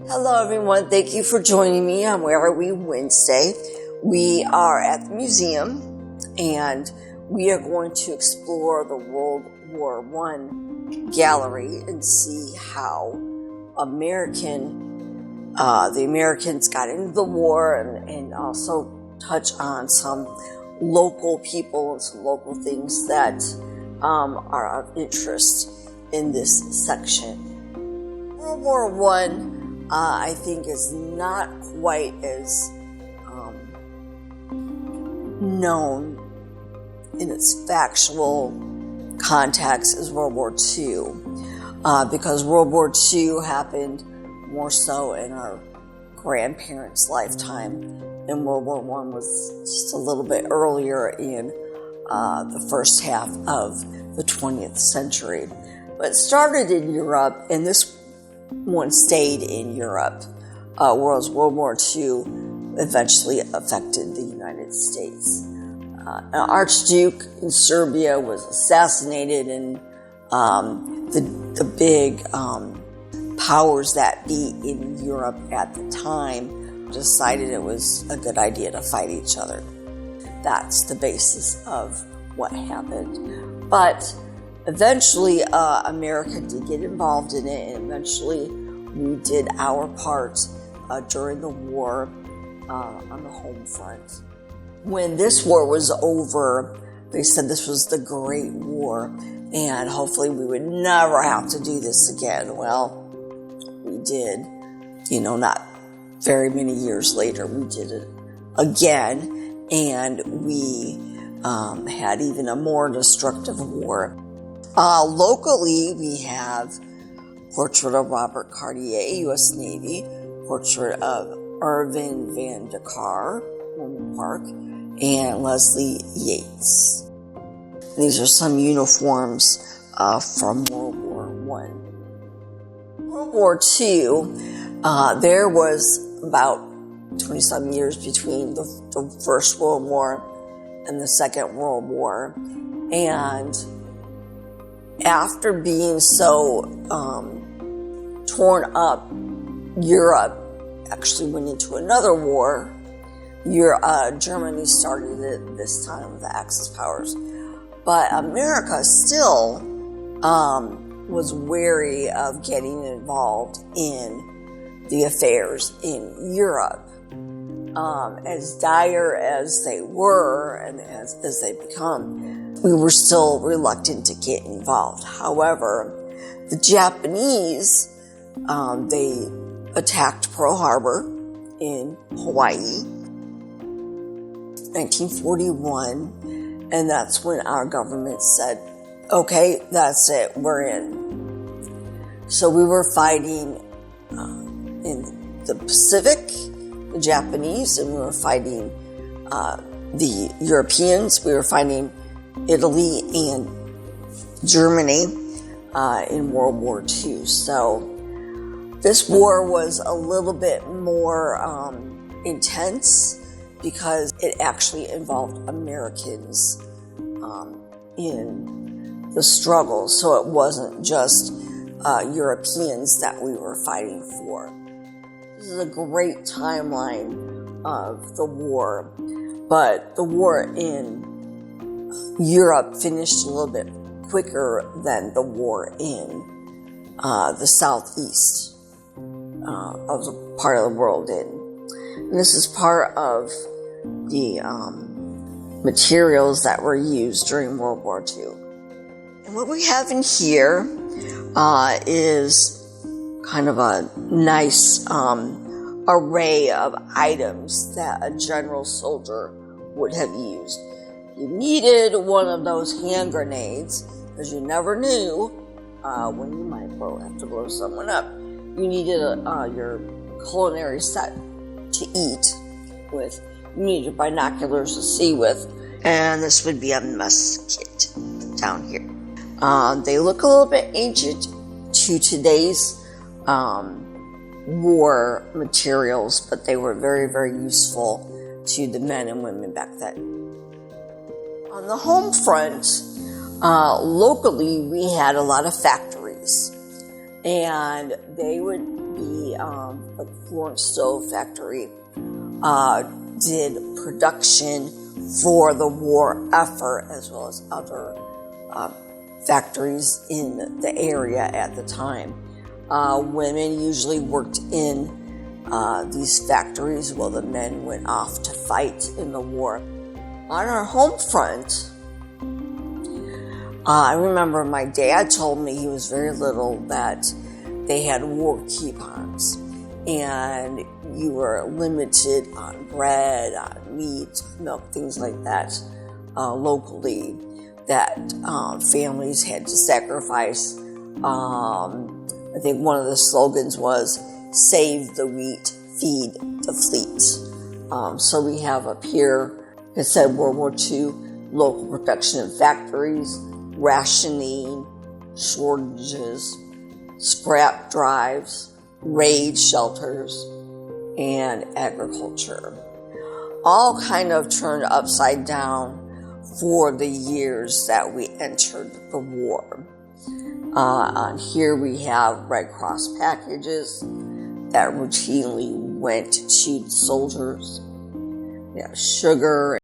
Hello everyone, thank you for joining me on WWI Wednesday. We are at the museum and we are going to explore the World War I gallery and see how the Americans got into the war and also touch on some local people and some local things that are of interest in this section. World War I think is not quite as known in its factual context as World War II, because World War II happened more so in our grandparents' lifetime, and World War I was just a little bit earlier in the first half of the 20th century. But it started in Europe, and this one stayed in Europe, whereas World War II eventually affected the United States. An archduke in Serbia was assassinated, and the big powers that be in Europe at the time decided it was a good idea to fight each other. That's the basis of what happened. But eventually, America did get involved in it, and eventually we did our part during the war on the home front. When this war was over, they said this was the Great War, and hopefully we would never have to do this again. Well, we did. Not very many years later, we did it again, and we had even a more destructive war. Locally, we have portrait of Robert Cartier, U.S. Navy, portrait of Irvin Van de Kar, Roman Park, and Leslie Yates. These are some uniforms from World War I. World War II, there was about 20-some years between the First World War and the Second World War, and after being so torn up, Europe actually went into another war. Germany started it this time with the Axis powers. But America still was wary of getting involved in the affairs in Europe. As dire as they were and as they become, we were still reluctant to get involved. However, the Japanese, they attacked Pearl Harbor in Hawaii, 1941, and that's when our government said, okay, that's it, we're in. So we were fighting in the Pacific, the Japanese, and we were fighting the Europeans. We were fighting Italy and Germany in World War II. So this war was a little bit more intense because it actually involved Americans in the struggle. So it wasn't just Europeans that we were fighting for. This is a great timeline of the war, but the war in Europe finished a little bit quicker than the war in the southeast of the part of the world. And this is part of the materials that were used during World War II. And what we have in here is kind of a nice array of items that a general soldier would have used. You needed one of those hand grenades, because you never knew when you might have to blow someone up. You needed your culinary set to eat with. You needed binoculars to see with, and this would be a mess kit down here. They look a little bit ancient to today's war materials, but they were very, very useful to the men and women back then. On the home front, locally we had a lot of factories, and they would be the Florence Stove Factory did production for the war effort, as well as other factories in the area at the time. Women usually worked in these factories while the men went off to fight in the war. On our home front, I remember my dad told me he was very little that they had war coupons, and you were limited on bread, on meat, milk, things like that locally, that families had to sacrifice. I think one of the slogans was, "Save the wheat, feed the fleet." So we have up here, it said World War II, local production in factories, rationing, shortages, scrap drives, raid shelters, and agriculture. All kind of turned upside down for the years that we entered the war. On here we have Red Cross packages that routinely went to soldiers. We have sugar